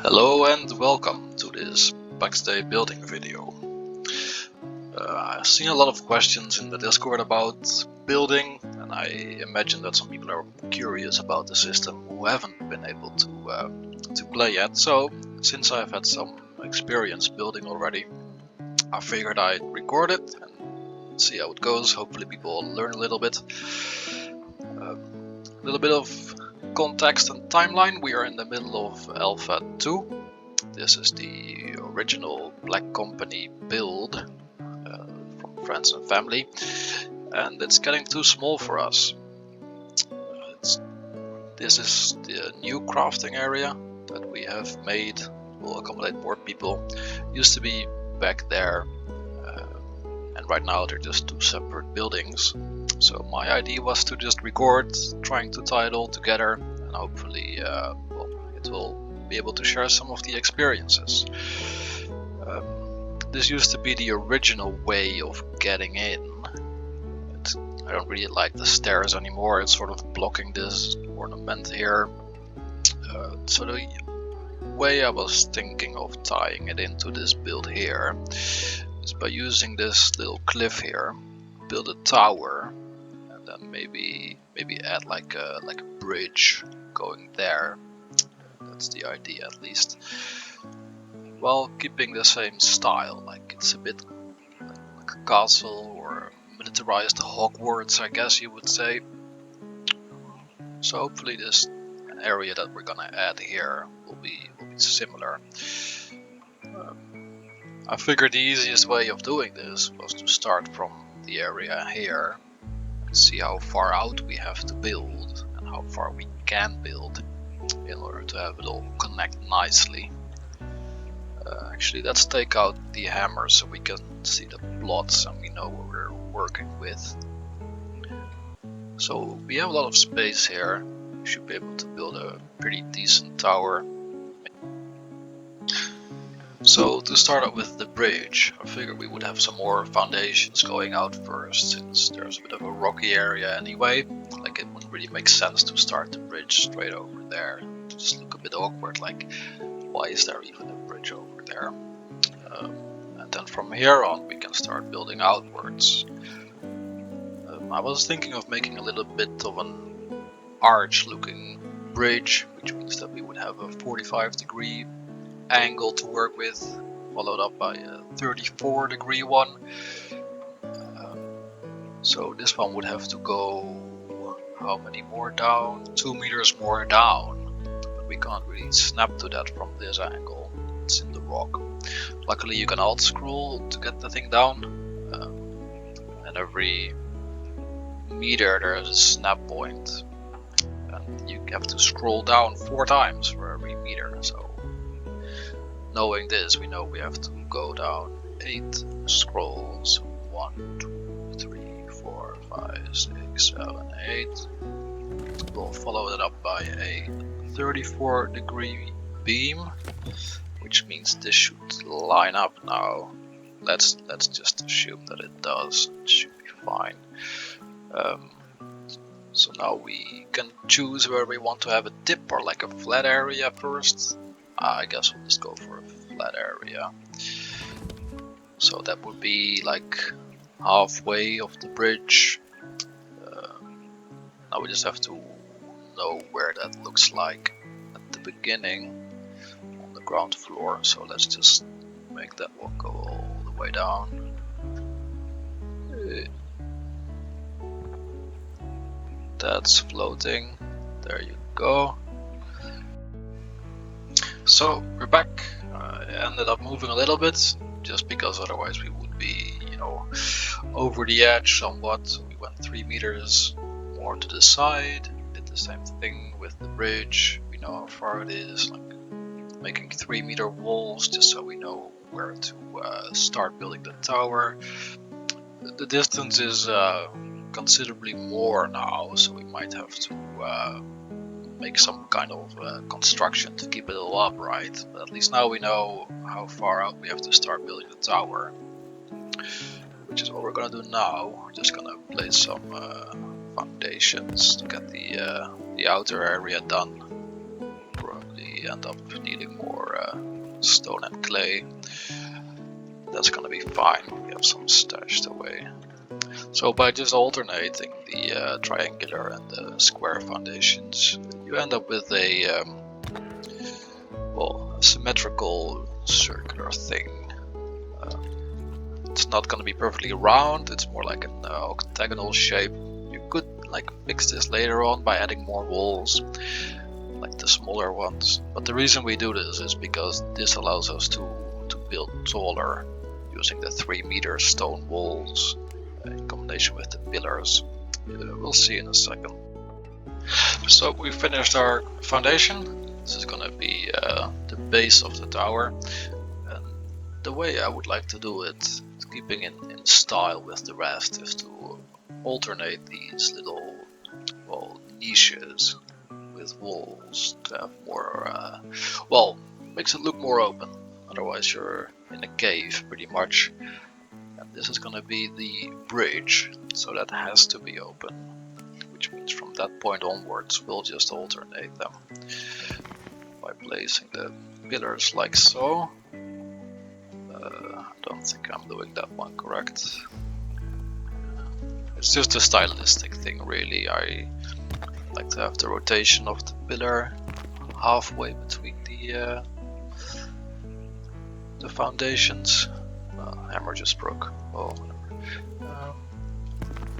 Hello and welcome to this Pax Dei building video. I've seen a lot of questions in the Discord about building, and I imagine that some people are curious about the system who haven't been able to play yet. So, since I've had some experience building already, I figured I'd record it and see how it goes. Hopefully people learn a little bit. A little bit of context and timeline. We are in the middle of Alpha 2. This is the original Black Company build from friends and family, and it's getting too small for us. This is the new crafting area that we have made. Will accommodate more people. Used to be back there, and right now they're just two separate buildings. So my idea was to just record, trying to tie it all together, and hopefully it will be able to share some of the experiences. This used to be the original way of getting in. I don't really like the stairs anymore. It's sort of blocking this ornament here. So the way I was thinking of tying it into this build here is by using this little cliff here, build a tower, and then maybe add like a bridge going there. That's the idea, at least, while keeping the same style. Like it's a bit like a castle or militarized Hogwarts, I guess you would say. So hopefully this area that we're gonna add here will be similar. I figured the easiest way of doing this was to start from the area here and see how far out we have to build and how far we can build in order to have it all connect nicely. Actually, let's take out the hammer so we can see the plots and we know what we're working with. So we have a lot of space here. We should be able to build a pretty decent tower. So to start out with the bridge, I figured we would have some more foundations going out first, since there's a bit of a rocky area anyway. Like it wouldn't really make sense to start the bridge straight over there. It would just look a bit awkward, like why is there even a bridge over there? And then from here on we can start building outwards. I was thinking of making a little bit of an arch looking bridge, which means that we would have a 45-degree angle to work with, followed up by a 34-degree one. So this one would have to go how many more down? 2 meters more down. But we can't really snap to that from this angle. It's in the rock. Luckily you can alt scroll to get the thing down. And every meter there's a snap point. And you have to scroll down 4 times for every meter. So knowing this, we know we have to go down 8 scrolls. 1, 2, 3, 4, 5, 6, 7, 8. We'll follow that up by a 34-degree beam, which means this should line up now. Let's just assume that it does. It should be fine. So now we can choose where we want to have a dip or like a flat area first. I guess we'll just go for a flat area. So that would be like halfway of the bridge. Now we just have to know where that looks like at the beginning on the ground floor. So let's just make that one go all the way down. That's floating. There you go. So we're back. I ended up moving a little bit, just because otherwise we would be, over the edge somewhat. So we went 3 meters more to the side, did the same thing with the bridge. We know how far it is, like making 3-meter walls just so we know where to start building the tower. The distance is considerably more now, so we might have to make some kind of construction to keep it all upright. But at least now we know how far out we have to start building the tower, which is what we're gonna do now. We're just gonna place some foundations to get the outer area done. Probably we end up needing more stone and clay. That's gonna be fine. We have some stashed away. So by just alternating the triangular and the square foundations, you end up with a well, a symmetrical circular thing. It's not going to be perfectly round, it's more like an octagonal shape. You could like fix this later on by adding more walls, like the smaller ones. But the reason we do this is because this allows us to build taller using the 3-meter stone walls in combination with the pillars. We'll see in a second. So we finished our foundation. This is going to be the base of the tower. And the way I would like to do it, keeping in style with the rest, is to alternate these little niches with walls to have more, makes it look more open. Otherwise you're in a cave pretty much. And this is going to be the bridge, so that has to be open, which means from that point onwards we'll just alternate them by placing the pillars like so. I don't think I'm doing that one correct. It's just a stylistic thing really. I like to have the rotation of the pillar halfway between the foundations. Hammer just broke. Oh, whatever.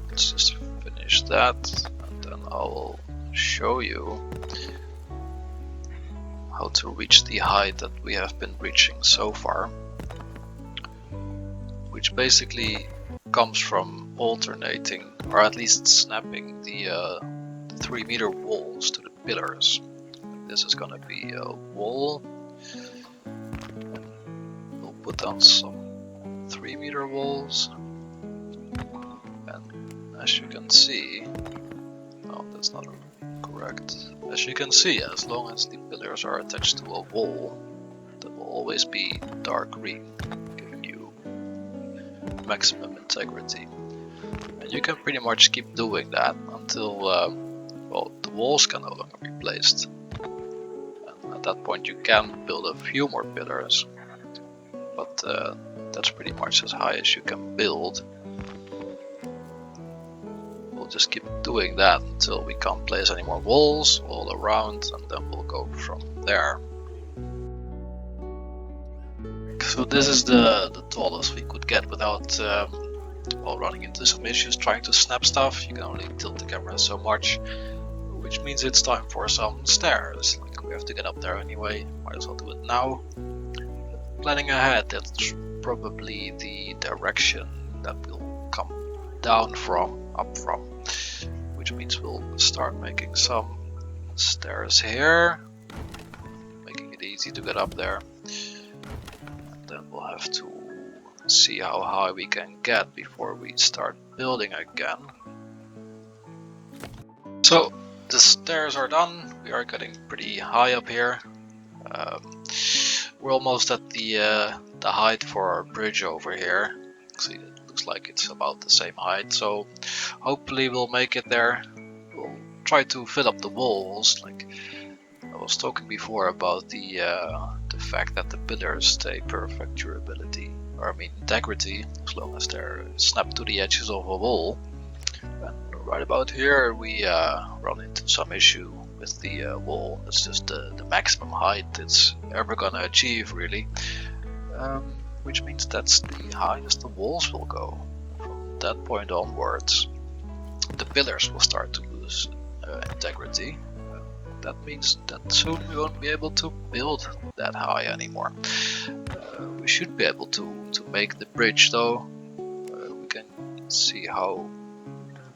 Let's just finish that, and then I will show you how to reach the height that we have been reaching so far, which basically comes from alternating, or at least snapping the 3-meter walls to the pillars. This is gonna be a wall. We'll put down some 3-meter walls, and as you can see, no, that's not correct. As you can see, as long as the pillars are attached to a wall, that will always be dark green, giving you maximum integrity. And you can pretty much keep doing that until the walls can no longer be placed. And at that point you can build a few more pillars, but that's pretty much as high as you can build. We'll just keep doing that until we can't place any more walls all around, and then we'll go from there. So this is the tallest we could get without running into some issues trying to snap stuff. You can only tilt the camera so much, which means it's time for some stairs. Like, we have to get up there anyway, might as well do it now. Planning ahead, that's probably the direction that we'll come down from, up from, which means we'll start making some stairs here, making it easy to get up there. And then we'll have to see how high we can get before we start building again. So the stairs are done. We are getting pretty high up here. We're almost at the height for our bridge over here. See, it looks like it's about the same height, so hopefully we'll make it there. We'll try to fill up the walls. Like I was talking before about the fact that the pillars stay perfect durability, or I mean integrity, as long as they're snapped to the edges of a wall. And right about here we run into some issue with the wall. It's just the maximum height it's ever gonna achieve really, which means that's the highest the walls will go. From that point onwards the pillars will start to lose integrity. That means that soon we won't be able to build that high anymore. We should be able to make the bridge though. We can see how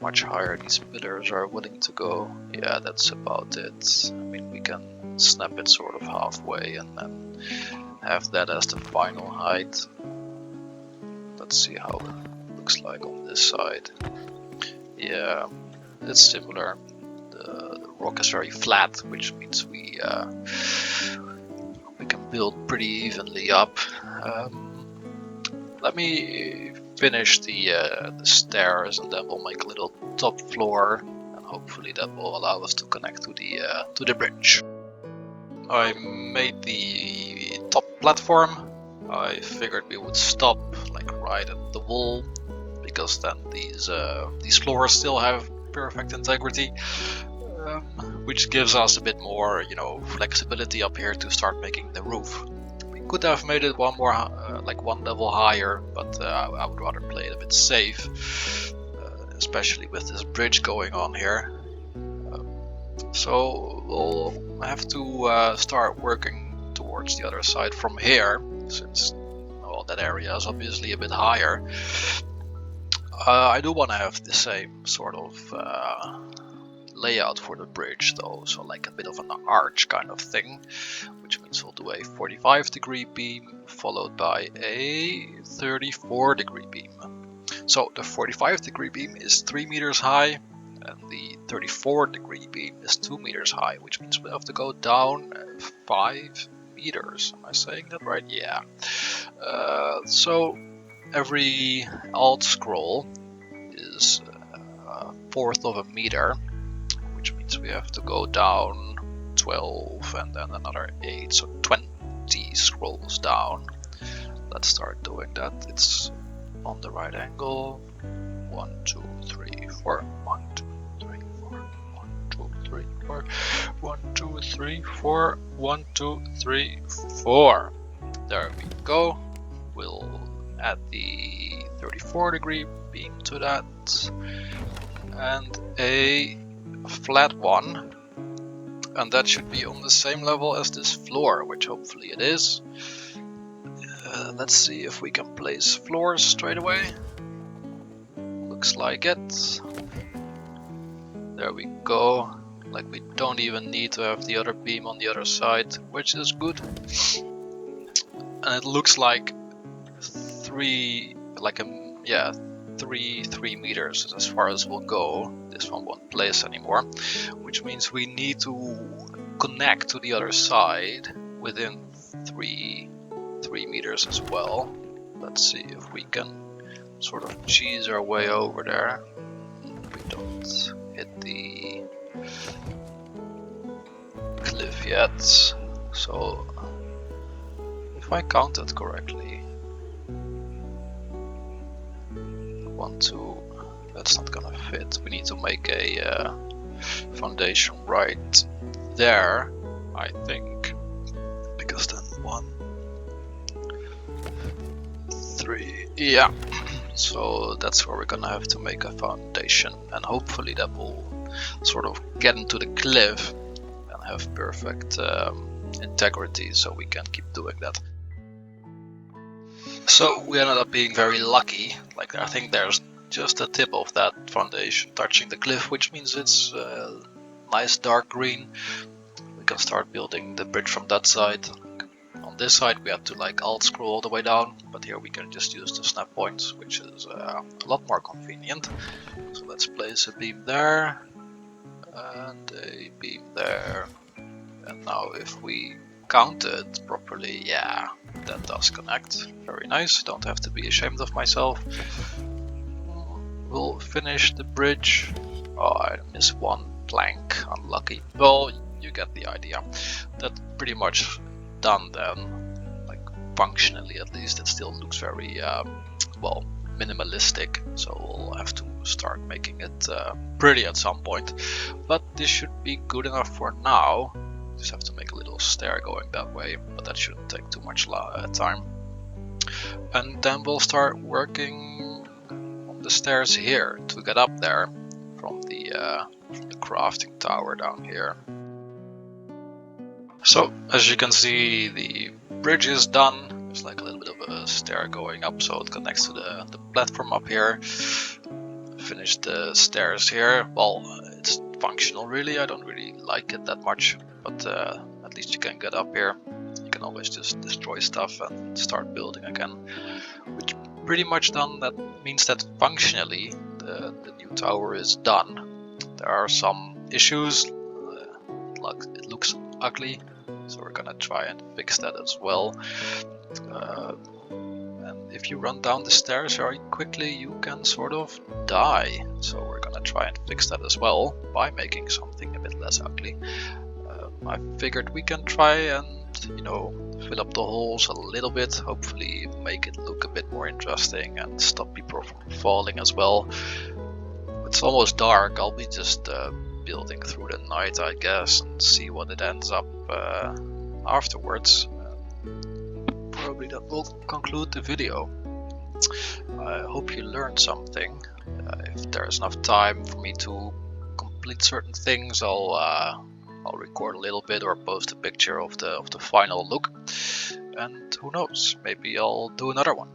much higher these pillars are willing to go. Yeah, that's about it. I mean, we can snap it sort of halfway and then have that as the final height. Let's see how it looks like on this side. Yeah, it's similar. The rock is very flat, which means we can build pretty evenly up. Let me finish the stairs, and then we'll make a little top floor, and hopefully that will allow us to connect to the bridge. I made the top platform. I figured we would stop like right at the wall, because then these floors still have perfect integrity, which gives us a bit more, you know, flexibility up here to start making the roof. We could have made it one more, like one level higher, but I would rather play it a bit safe, especially with this bridge going on here. So we'll have to start working towards the other side from here, since well, that area is obviously a bit higher. I do want to have the same sort of layout for the bridge though, so like a bit of an arch kind of thing, which means we'll do a 45-degree beam followed by a 34-degree beam. So the 45-degree beam is 3 meters high, and the 34-degree beam is 2 meters high, which means we have to go down 5 meters. Am I saying that right? Yeah. So every alt scroll is a fourth of a meter, which means we have to go down 12 and then another 8, so 20 scrolls down. Let's start doing that. It's on the right angle. 1, 2, 3, 4. 1, 2, 3, 4. 1, 2, 3, 4. 1, 2, 3, 4. 1, 2, 3, 4. There we go. We'll add the 34-degree beam to that, and a flat one, and that should be on the same level as this floor, which hopefully it is. Let's see if we can place floors straight away. Looks like it. There we go. Like, we don't even need to have the other beam on the other side, which is good. And it looks like 3 meters is as far as we'll go. This one won't place anymore, which means we need to connect to the other side within 3 meters as well. Let's see if we can sort of cheese our way over there. We don't hit the cliff yet, so if I counted correctly, 1, 2, that's not gonna fit. We need to make a foundation right there, I think, because then 1, 3, yeah. So that's where we're gonna have to make a foundation, and hopefully that will sort of get into the cliff and have perfect integrity, so we can keep doing that. So we ended up being very lucky. Like, I think there's just the tip of that foundation touching the cliff, which means it's nice dark green. We can start building the bridge from that side. On this side we have to like alt scroll all the way down, but here we can just use the snap points, which is a lot more convenient. So let's place a beam there and a beam there, and now if we count it properly, yeah, that does connect. Very nice, don't have to be ashamed of myself. We'll finish the bridge. Oh, I missed one plank, unlucky. Well, you get the idea. That's pretty much done then. Like, functionally at least, it still looks very well, minimalistic, so we'll have to start making it pretty at some point, but this should be good enough for now. Just have to make a little stair going that way, but that shouldn't take too much time. And then we'll start working on the stairs here to get up there from the crafting tower down here. So as you can see, the bridge is done. There's like a little bit of a stair going up, so it connects to the platform up here. Finished the stairs here. Well, it's functional really. I don't really like it that much, but at least you can get up here. You can always just destroy stuff and start building again, which pretty much done. That means that functionally the new tower is done. There are some issues. It looks ugly, so we're gonna try and fix that as well. And if you run down the stairs very quickly, you can sort of die. So we're gonna try and fix that as well by making something a bit less ugly. I figured we can try and, you know, fill up the holes a little bit, hopefully make it look a bit more interesting and stop people from falling as well. It's almost dark, I'll be just building through the night, I guess, and see what it ends up afterwards. Probably that will conclude the video. I hope you learned something. If there's enough time for me to complete certain things, I'll record a little bit or post a picture of the final look. And who knows, maybe I'll do another one.